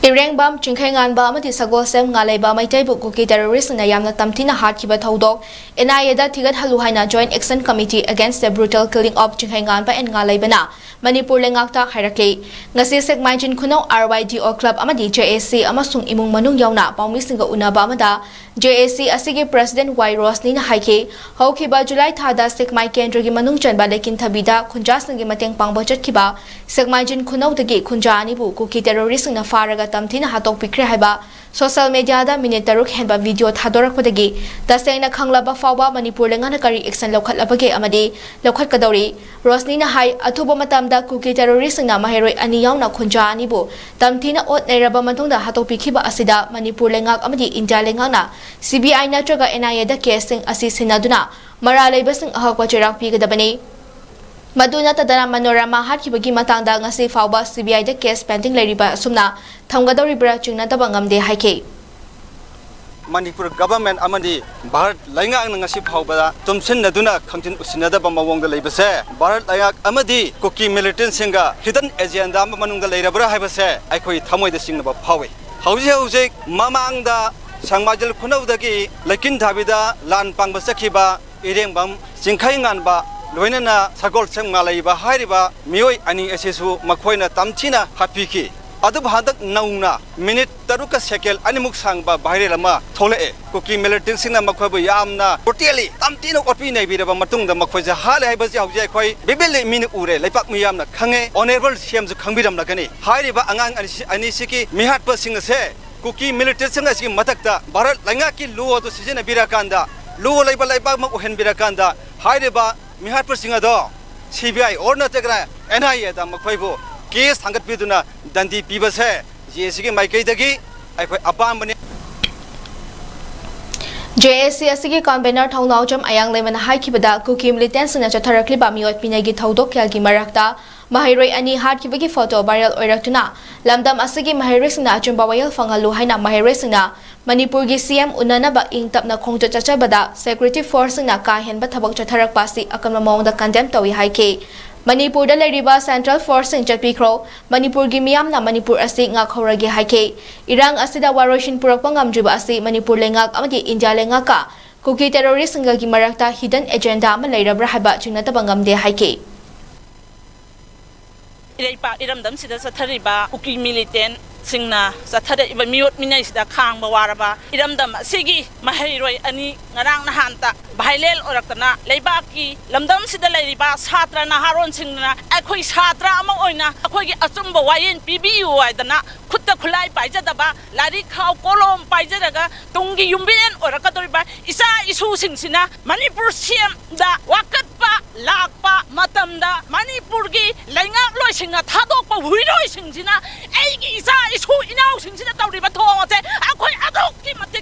𝐉𝐀𝐂 𝐃𝐄𝐌𝐀𝐍𝐃𝐒 𝐍𝐈𝐀 𝐏𝐑𝐎𝐂 ꯃꯩꯇꯩꯕꯨ ꯀꯨꯀꯤ ꯇꯦꯔꯣꯔꯤꯁꯅ ꯌꯥꯝꯅ ꯇꯝꯊꯤꯅ ꯍꯥꯠꯈꯤꯕ ꯊꯧꯗꯣꯛ NIAꯗ ꯊꯤꯒꯠꯍꯜꯂꯨ ꯍꯥꯏꯅ joint action committee against the brutal killing of 𝐃𝐄𝐌𝐀 and 𝐍𝐈𝐀ꯅ ꯃꯅꯤꯄꯨꯔ ꯂꯩꯉꯥꯛꯇ ꯍꯥꯏꯔꯛꯂꯤ ꯉꯁꯤ ꯁꯦꯛꯃꯥꯏꯖꯤꯟ ꯈꯨꯅꯧ RYDO ꯀ꯭ꯂꯕ ꯑꯃꯗꯤ JAC ꯑꯃꯁꯨꯡ ꯏꯃꯨꯡ ꯃꯅꯨꯡ ꯌꯥꯎꯅ ꯄꯥꯎꯃꯤꯁꯤꯡꯒ ꯎꯅꯕ ꯑꯃꯗ JAC ꯑꯁꯤꯒꯤ ꯄ꯭ꯔꯦꯁꯤꯗꯦꯟꯠ Y ꯔꯣꯁꯅꯤꯅ ꯍꯥꯏꯈꯤ ꯍꯧꯈꯤꯕ ꯖꯨꯂꯥꯏ ꯊꯥꯗ ꯁꯦꯛꯃꯥꯏ ꯀꯦꯟꯗ꯭ꯔꯒꯤ ꯃꯅꯨꯡ ꯆꯟꯕ ꯂꯩꯀꯤꯟꯊꯕꯤꯗ ꯈꯨꯟꯖꯥꯁꯤꯡꯒꯤ ꯃꯇꯦꯡ ꯄꯥꯡꯕ ꯆꯠꯈꯤꯕ ꯁꯦꯛꯃꯥꯏꯖꯤꯟ ꯈꯨꯅꯧꯗꯒꯤ ꯈꯨꯟꯖꯥ ꯑꯅꯤꯕꯨ ꯀꯨꯀꯤ ꯇꯦꯔꯣꯔꯤꯁꯁꯤꯡꯅ ꯐꯥꯔꯒ ꯇꯝꯊꯤꯅ ꯍꯥꯠꯇꯣꯛꯄꯤꯈ꯭ꯔꯦ ꯍꯥꯏꯕ ꯁꯣꯁꯤꯌꯦꯜ ꯃꯤडिꯌꯥꯗ ꯃꯤꯅꯤꯠ 6 ꯍꯦꯟꯕ ꯚꯤꯗꯤꯑꯣ ꯊꯥꯗꯣꯔꯛꯄꯗꯒꯤ ꯇꯁꯦꯡꯅ ꯈꯪꯂꯕ ꯐꯥꯎꯕ ꯃꯅꯤꯄꯨꯔ ꯂꯩꯉꯥꯛꯅ ꯀꯔꯤ ꯑꯦꯛꯁꯟ ꯂꯧꯈꯠꯂꯕꯒꯦ ꯑꯃꯗꯤ ꯂꯧꯈꯠꯀꯗꯧꯔꯤ ꯔꯣꯁꯅꯤꯅ ꯍꯥꯏ ꯑꯊꯨꯕ ꯃꯇꯝꯗ ꯀꯨꯀꯤ ꯇꯦꯔꯣꯔꯤꯁꯁꯤꯡꯅ ꯃꯍꯩꯔꯣꯏ ꯑꯅꯤ ꯌꯥꯎꯅ ꯈꯨꯟꯖꯥ ꯑꯅꯤꯕꯨ ꯇꯝꯊꯤꯅ ꯑꯣꯠ ꯅꯩꯔꯕ ꯃꯇꯨꯡꯗ ꯍꯥꯠꯇꯣꯛꯄꯤꯈꯤꯕ ꯑꯁꯤꯗ ꯃꯅꯤꯄꯨꯔ ꯂꯩꯉꯥꯛ ꯑꯃꯗꯤ ꯏꯟꯗꯤꯌꯥ ꯂꯩꯉꯥꯛꯅ CBI ꯅꯠꯇ꯭ꯔꯒ NIAꯗ ꯀꯦꯁꯁꯤꯡ ꯑꯁꯤ ꯁꯤꯟꯅꯗꯨꯅ ꯃꯔꯥꯜ ꯂꯩꯕꯁꯤꯡ ꯑꯍꯛꯄ ꯆꯩꯔꯥꯛ ꯄꯤꯒꯗꯕꯅꯤ ꯃꯗꯨ ꯅꯠꯇꯗꯅ ꯃꯅꯣꯔꯃꯥ ꯍꯥꯠꯈꯤꯕꯒꯤ ꯃꯇꯥꯡꯗ ꯉꯁꯤ ꯐꯥꯎꯕ CBIꯗ ꯀꯦꯁ ꯄꯦꯟꯗꯤꯡ ꯂꯩꯔꯤꯕ ꯑꯁꯨꯝꯅ ꯊꯝꯒꯗꯧꯔꯤꯕ꯭ꯔꯥ ꯆꯤꯡꯅꯗꯕ ꯉꯝꯗꯦ ꯍꯥꯏꯈꯤ Manipur government amadi Bharat Laingak ngasi phawbada tumsinnaduna khangtin usinadaba mawongda leibase Bharat Laingak amadi Kuki militant singa hidden agenda manungda leirabra haibase aikhoi thamoida singnaba phawi hauji mamangda sangmajal khunawdagi lekin thabida lan pangba sakhiba 𝐉𝐀𝐂 𝐃𝐄𝐌𝐀 loinana sagol sengma leiba hairiba mioi ani asesu makhoina tamthina hapiki adub hadak nauna minute taruka sekel animuk sangba viral ama thole kuki militant singna makhoibu yamna totally tamtina opi nei biraba matungda makhoija hale haibasi hauji khoi bibele min ure leipak miyamna khange honorable CM ju khangbiram lakani hairiba angang ani siki mihat pa singa se kuki militant singa siki matakta Bharat Laingak ki law do sijena birakanda law leiba leiba mak uhen birakanda hairiba mihat pa singa do CBI or na tegra NIA da makhoibu case hangat piduna dandi pibase JAC maikaidagi aikhoi apambane JAC asigi convener thongnawjam ayang lemana haikibada kuki militants na chatharakliba miot pinagi thodok kyalgi marakta mahairoi ani hatkibagi photo viral oiraktuna lamdam asigi mahairisna achumba wayal fangalu haina mahairisna Manipurgi CM unanaba ingtapna khongcha chachabada security force na ka henba thabak chatharak pasi akamma mawngda condemn tawi haike Manipur da leriba Central Force in Chapikro, Manipur gi miyamna Manipur asi ngakhoragi haike. Irang asida waroshin purakpa ngamdriba asi Manipur lengak amadi India lengaka. Kuki terrorist nga gi marakta hidden agenda ama leirabra haba chingnataba ngamde haike. Iraipa iramdam sida sathariba kuki militant singna sathare iba miot minai sida khangba waraba iramdam sigi mahairoi ani ngarang nahanta violel orakna leibaki lamdam sida leiriba satra naharon singna akhoi satra ama oina akhoi gi achumba wayen pibiu aidana khutta khulai paijadaba lari khaw kolom paijadaga tungi yumbien orakadoriba isa isu singsina Manipur CM da wakatpa lakpa matamda Manipur gi laingak loi singna thadokpa huiroi singsina aigi isa isu inaw singsina tawriba thongote akhoi adok ki mate